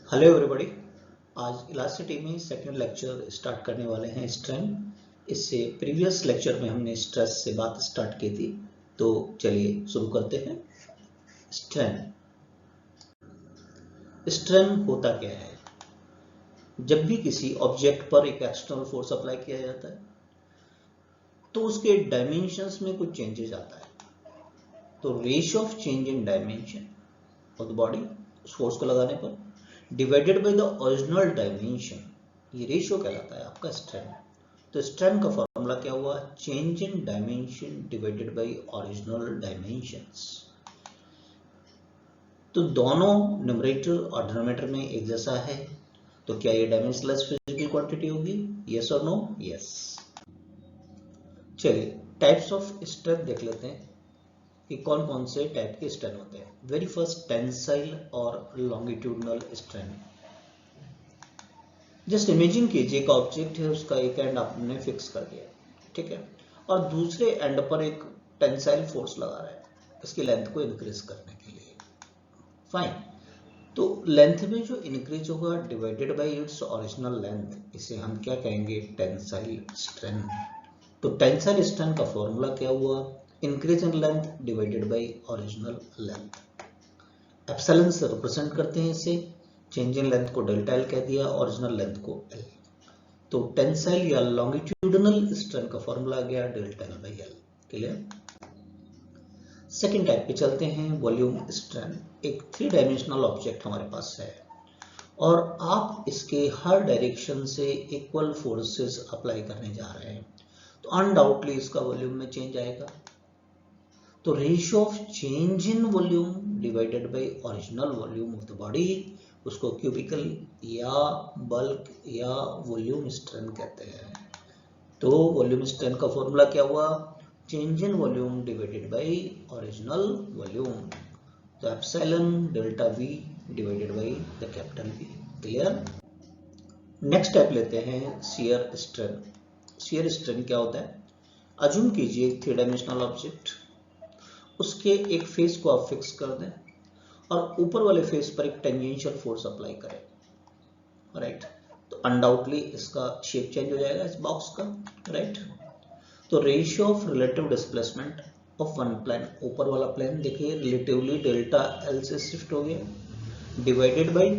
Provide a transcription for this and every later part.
Hello everybody. आज elasticity में second lecture start करने वाले हैं स्ट्रेन। इससे प्रीवियस लेक्चर में हमने स्ट्रेस से बात स्टार्ट की थी, तो चलिए शुरू करते हैं। स्ट्रेन स्ट्रेन होता क्या है? जब भी किसी ऑब्जेक्ट पर एक एक्सटर्नल फोर्स अप्लाई किया जाता है तो उसके डायमेंशंस में कुछ चेंजेस आता है। तो ratio of change in dimension of the body उस फोर्स को लगाने पर divided by the original dimension, ये रेशियो कहलाता है आपका स्ट्रेन। तो स्ट्रेन का फॉर्मूला क्या हुआ? Change in dimension divided by original dimensions. तो दोनों न्यूमरेटर और डिनोमिनेटर में एक जैसा है, तो क्या ये डायमेंशनलेस फिजिकल क्वांटिटी होगी? यस और नो? यस। चलिए टाइप्स ऑफ स्ट्रेन देख लेते हैं कि कौन कौन से टाइप के स्ट्रेन होते हैं। वेरी फर्स्ट टेंसाइल और लॉन्गिट्यूडनल स्ट्रेन। जस्ट इमेजिन कीजिए एक ऑब्जेक्ट है, उसका एक एंड आपने फिक्स कर दिया, ठीक है, और दूसरे एंड पर एक टेंसाइल फोर्स लगा रहा है इसकी लेंथ को इंक्रीज करने के लिए। फाइन। तो लेंथ में जो इंक्रीज होगा divided by its original length, इसे हम क्या कहेंगे? Tensile strain. तो टेंसाइल स्ट्रेन का फॉर्मूला क्या हुआ? Increase in length divided by original length. Epsilon से रिप्रेजेंट करते हैं इसे। चेंज इन लेंथ को डेल्टा एल कह दिया, ओरिजिनल लेंथ को एल। तो टेंसाइल या लॉन्गिट्यूडनल स्ट्रेन का फॉर्मूला आ गया delta L by L. Clear? Second type पे चलते हैं, वॉल्यूम स्ट्रेन। एक 3 डायमेंशनल ऑब्जेक्ट हमारे पास है और आप इसके हर डायरेक्शन से इक्वल फोर्सेस अप्लाई करने जा रहे हैं, तो अनडाउटली इसका वॉल्यूम में चेंज आएगा। तो ratio of change in volume divided by original volume of the body, उसको क्यूबिकल या बल्क या वॉल्यूम स्ट्रेन कहते हैं। तो वॉल्यूम स्ट्रेन का फॉर्मूला क्या हुआ? Change in volume divided by original volume. तो epsilon delta V divided by the capital V. Clear? Next type लेते हैं शियर स्ट्रेन। शियर स्ट्रेन क्या होता है? अज्यूम कीजिए एक 3 डायमेंशनल ऑब्जेक्ट, उसके एक फेस को आप फिक्स कर दें और ऊपर वाले फेस पर एक टेंजेंशियल फोर्स अप्लाई करें, राइट? तो अनडाउटली इसका शेप चेंज हो जाएगा इस बॉक्स का, राइट? तो ratio of relative displacement of one plane, ऊपर वाला प्लेन देखिए रिलेटिवली डेल्टा एल से शिफ्ट हो गया, डिवाइडेड बाय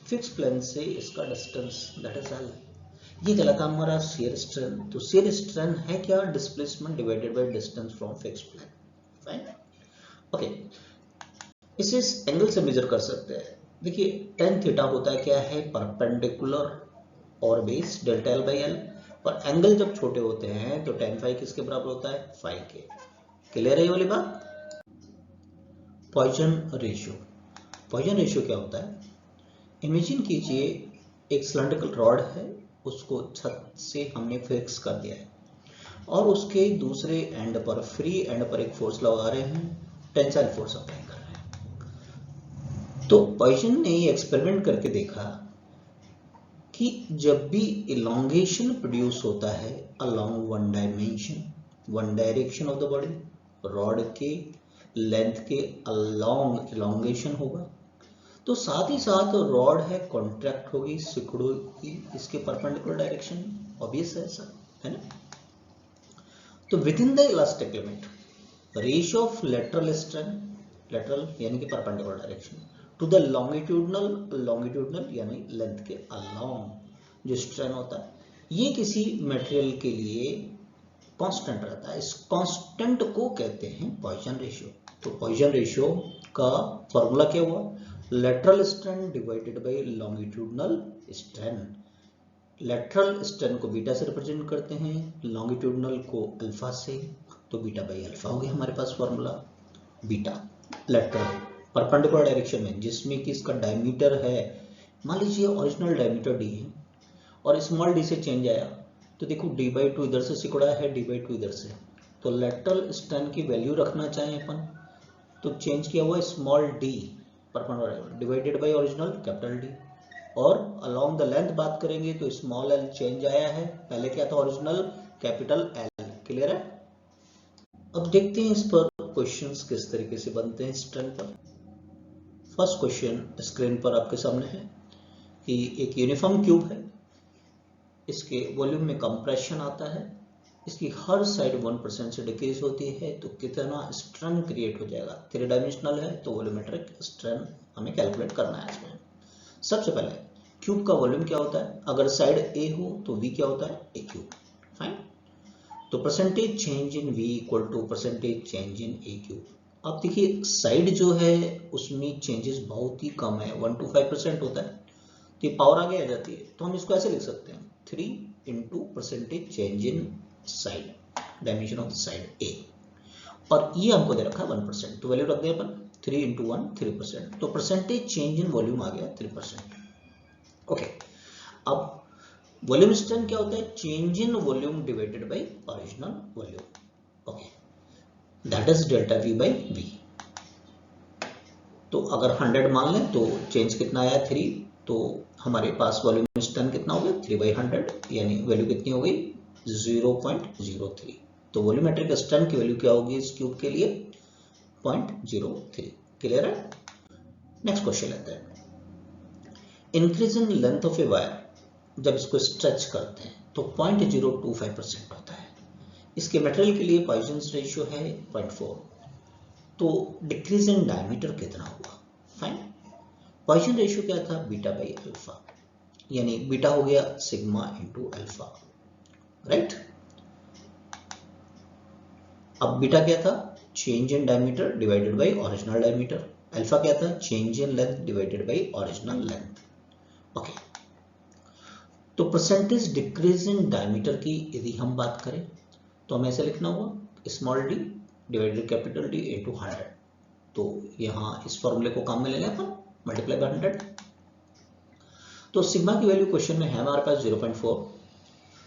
फिक्स प्लेन से इसका डिस्टेंस दैट इज एल। ये कहलाता है हमारा शियर स्ट्रेन। तो शियर स्ट्रेन है क्या? Displacement divided by distance from fix plane. Fine, okay. इसे इस एंगल से मेजर कर सकते हैं। देखिए tan थीटा होता है क्या है? परपेंडिकुलर और base delta L by L, और एंगल जब छोटे होते हैं तो tan फाई किसके बराबर होता है? फाई के। क्लियर है ये वाली बात? Poisson ratio. पॉइजन रेशियो क्या होता है? इमेजिन कीजिए एक सिलेंड्रिकल रॉड है, उसको छत से हमने फिक्स कर दिया है और उसके दूसरे एंड पर, फ्री एंड पर एक फोर्स लगा रहे हैं, टेंसाइल फोर्स अप्लाई कर रहे हैं। तो पॉइजन ने ये एक्सपेरिमेंट करके देखा कि जब भी इलोंगेशन प्रोड्यूस होता है along one dimension, one direction of the body, rod के लेंथ के अलोंग इलोंगेशन होगा, तो साथ ही साथ रॉड है कॉन्ट्रैक्ट होगी, सिकुड़ेगी इसके परपेंडिकुलर डायरेक्शन। ऑब्वियस है ऐसा, है ना? तो within the elastic limit, ratio of lateral strain, lateral यानी कि perpendicular direction, to the longitudinal, longitudinal यानी लेंथ के अलोंग जो स्ट्रेन होता है, ये किसी मटेरियल के लिए कांस्टेंट रहता है। इस कांस्टेंट को कहते हैं पॉइजन रेशियो। तो पॉइजन रेशियो का फॉर्मूला क्या हुआ? Lateral strain divided by longitudinal strain. Lateral strain को बीटा से रिप्रेजेंट करते हैं, लॉन्गिट्यूडनल को अल्फा से, तो बीटा बाई अल्फा हो गया हमारे पास formula. Beta lateral perpendicular direction में, जिसमें कि इसका डायमीटर है, मान लीजिए ओरिजिनल डायमीटर डी है और स्मॉल डी से चेंज आया, तो देखो डी बाई टू इधर से सिकुड़ा है, डी बाई टू इधर से, तो लेटरल स्ट्रेन की वैल्यू रखना चाहें अपन तो चेंज किया हुआ small D perpendicular divided by original capital D, और अलोंग द लेंथ बात करेंगे तो स्मॉल एल चेंज आया है, पहले क्या था? Original capital L. क्लियर है? अब देखते हैं इस पर क्वेश्चंस किस तरीके से बनते हैं स्ट्रेन पर। फर्स्ट क्वेश्चन स्क्रीन पर आपके सामने है। कि एक यूनिफॉर्म क्यूब है, इसके वॉल्यूम में कंप्रेशन आता है, इसकी हर साइड 1% से डिक्रीज होती है, तो कितना स्ट्रेन क्रिएट हो जाएगा। 3 डायमेंशनल है तो वॉल्यूमेट्रिक स्ट्रेन हमें कैलकुलेट करना है इसमें। सबसे पहले क्यूब का वॉल्यूम क्या होता है, अगर साइड ए हो तो वी क्या होता है, ए क्यूब। फाइन, तो percentage change in V equal to percentage change in a cube. अब देखिए साइड जो है उसमें चेंजेस बहुत ही कम है, 1 to 5% होता है, तो ये पावर आगे आ जाती है, तो हम इसको ऐसे लिख सकते हैं 3 into percentage change in side, dimension of side A, और ये हमको दे रखा है 1%, तो वैल्यू रख दें अपन 3 इंटू 1 3%, तो परसेंटेज चेंज इन वॉल्यूम आ गया 3%। ओके, अब वॉल्यूम स्ट्रेन क्या होता है, change in volume divided by original volume. Okay, that is delta V by V. तो अगर 100 मान लें तो चेंज कितना आया 3, तो हमारे पास वॉल्यूम स्ट्रेन कितना हो गया 3/100, यानी वैल्यू कितनी हो गई 0.03। तो वॉल्यूमेट्रिक स्ट्रेन की वैल्यू क्या होगी इस क्यूब के लिए 0.03। क्लियर है। नेक्स्ट क्वेश्चन लेते हैं, increase in length of a wire, जब इसको स्ट्रेच करते हैं तो 0.025% होता है। इसके मटेरियल के लिए पॉइजन्स रेशियो है 0.4, तो डिक्रीज इन डायमीटर कितना हुआ। फाइन, पॉइजन रेशियो क्या था बीटा बाई अल्फा, यानी बीटा हो गया सिग्मा इंटू अल्फा, राइट। अब बीटा क्या था, change in diameter divided by original diameter, alpha क्या था, change in length divided by original length. Okay, तो परसेंटेज डिक्रीज इन डायमीटर की यदि हम बात करें तो हमें ऐसे लिखना होगा small D divided capital D into 100, तो यहाँ इस फॉर्मूले को काम में ले लें अपन, मल्टीप्लाई बाय 100। तो सिग्मा की वैल्यू क्वेश्चन में है हमारे पास 0.4,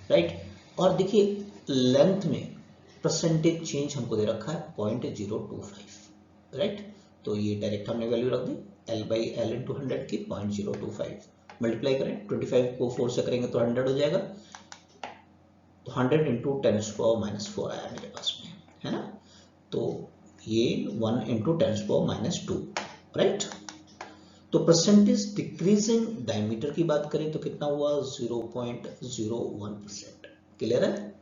राइट, और देखिए लेंथ में परसेंटेज चेंज हमको दे रखा है 0.025, राइट, तो ये डायरेक्ट हमने वैल्यू रख दी L बाई एल इंटू 100 की 0.025, मल्टीप्लाई करें 25 को 4 से करेंगे तो 100 हो जाएगा, तो 100 इंटू 10⁻⁴ आया मेरे पास में, है ना, तो ये 1 इंटू 10⁻², राइट। तो परसेंटेज डिक्रीज इन डायमीटर की बात करें तो कितना हुआ 0.01%। क्लियर है।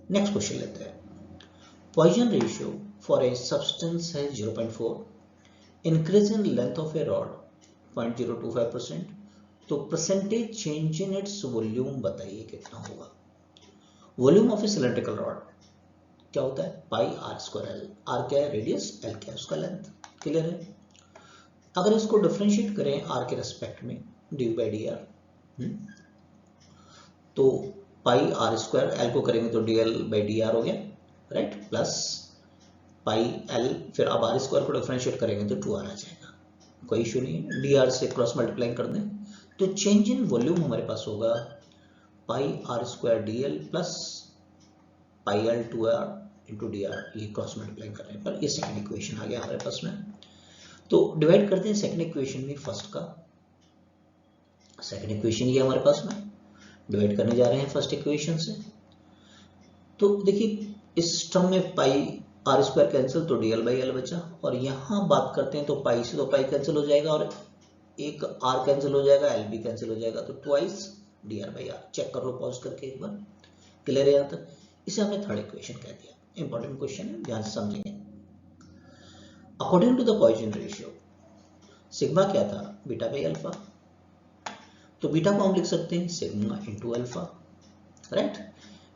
नेक्स्ट क्वेश्चन लेते हैं, Poisson ratio for a substance है 0.4, increase in length of A rod 0.025%, तो percentage change in its volume बताइए कितना होगा। Volume of A cylindrical rod क्या होता है पाई आर स्क्वायर एल, आर क्या है रेडियस, एल क्या है उसका लेंथ। क्लियर है। अगर इसको डिफरेंशिएट करें आर के रेस्पेक्ट में डी बाई डी आर, तो पाई आर स्क्वायर, एल को करेंगे तो D l by D R हो गया, राइट, प्लस पाई एल, फिर अब आर स्क्वायर को डिफरेंशिएट करेंगे तो 2r आ जाएगा, कोई इशू नहीं है, डी आर से क्रॉस मल्टीप्लाई कर दें तो चेंज इन वॉल्यूम हमारे पास होगा pi R square D L plus pi L 2r into D R, ये क्रॉस मल्टीप्लाई करने पर ये सेकेंड इक्वेशन आ गया हमारे पास में। तो डिवाइड करते हैं सेकेंड इक्वेशन में फर्स्ट का, सेकेंड इक्वेशन ये हमारे पास में, डिवाइड करने जा रहे हैं फर्स्ट इक्वेशन से। तो देखिए इस टर्म में पाई आर स्क्वायर कैंसिल तो डी एल बाई एल बचा, और यहाँ बात करते हैं तो पाई से तो पाई कैंसिल हो जाएगा और एक आर कैंसिल हो जाएगा, एल भी कैंसिल हो जाएगा, तो twice d r by r. Check कर लो पॉज करके एक बार, क्लियर है यहाँ तक। इसे हमने थर्ड इक्वेशन कह दिया, इंपॉर्टेंट क्वेश्चन है, ध्यान से समझेंगे। According to the Poisson ratio sigma क्या था बीटा बाई अल्फा, तो बीटा को हम लिख सकते हैं sigma into alpha, right.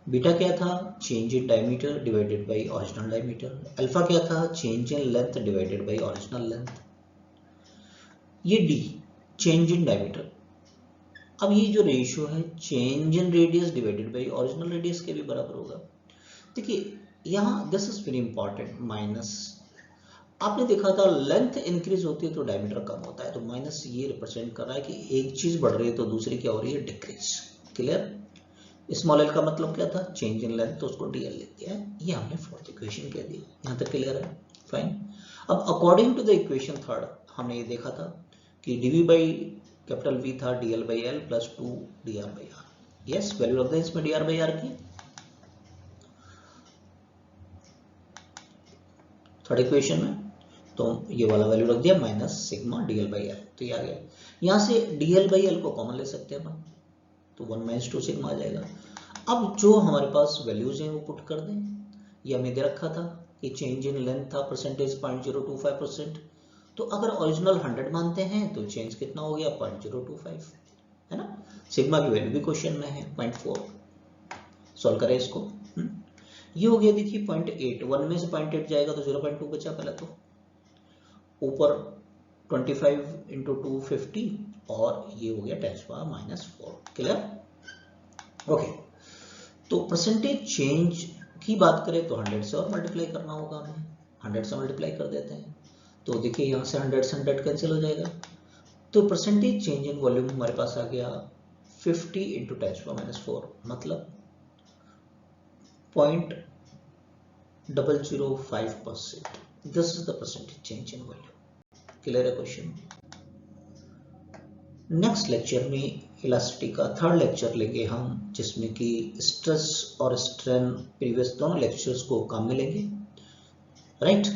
Beta क्या था change in diameter divided by original diameter, alpha क्या था change in length divided by original length, ये डी चेंज इन डायमीटर। अब ये जो रेशियो है change in radius divided by original radius के भी बराबर होगा। देखिए यहाँ this is very important, minus, आपने देखा था लेंथ इंक्रीज होती है तो डायमीटर कम होता है, तो माइनस ये रिप्रेजेंट कर रहा है कि एक चीज बढ़ रही है तो दूसरी क्या हो रही है डिक्रीज। क्लियर। स्मॉल एल का मतलब क्या था चेंज इन लेंथ, तो उसको डीएल लिख दिया है, ये हमने फोर्थ इक्वेशन कह दी। यहाँ तक क्लियर है, फाइन। अब according to the equation third हमने ये देखा था कि डीवी बाई कैपिटल वी था d l by l plus 2 d r by r. Yes, value रख दें इसमें डी आर बाई आर की। थर्ड इक्वेशन में तो ये वाला वैल्यू रख दिया minus sigma d l by l, तो ये आ गया। यहाँ से डी एल बाई एल को कॉमन ले सकते हैं अपन, तो 1 माइनस 2 सिग्मा आ जाएगा। अब जो हमारे पास वैल्यूज हैं वो पुट कर दें। ये हमें दे रखा था कि चेंज इन लेंथ था परसेंटेज 0.025%, तो अगर ओरिजिनल 100 मानते हैं तो चेंज कितना हो गया 0.025, है ना। सिग्मा की वैल्यू भी क्वेश्चन में है 0.4। सॉल्व करें इसको। ये हो गया देखिए 0.8, 1 में से 0.8 जाएगा तो 0.2 बचा पहले, तो ऊपर 25 इंटू 2 50 और ये हो गया 10⁻⁻4। क्लियर? ओके, तो परसेंटेज चेंज की बात करें तो 100 से और मल्टीप्लाई करना होगा हमें, 100 से मल्टीप्लाई कर देते हैं, तो देखिए यहाँ से 100 से 100 कैंसिल हो जाएगा, तो परसेंटेज चेंज इन वॉल्यूम हमारे पास आ गया 50 इंटू 10⁻⁴, मतलब 0.005%। This is the percentage change in volume. Clear है क्वेश्चन? नेक्स्ट लेक्चर में इलास्टिसिटी का थर्ड लेक्चर लेंगे हम, जिसमें कि स्ट्रेस और स्ट्रेन प्रीवियस दोनों लेक्चर्स को काम में लेंगे, राइट।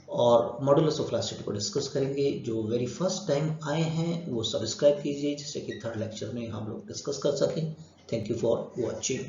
और मॉडुलस ऑफ इलास्टिसिटी को डिस्कस करेंगे। जो वेरी फर्स्ट टाइम आए हैं वो सब्सक्राइब कीजिए, जिससे कि थर्ड लेक्चर में हम लोग डिस्कस कर सकें। Thank you for watching.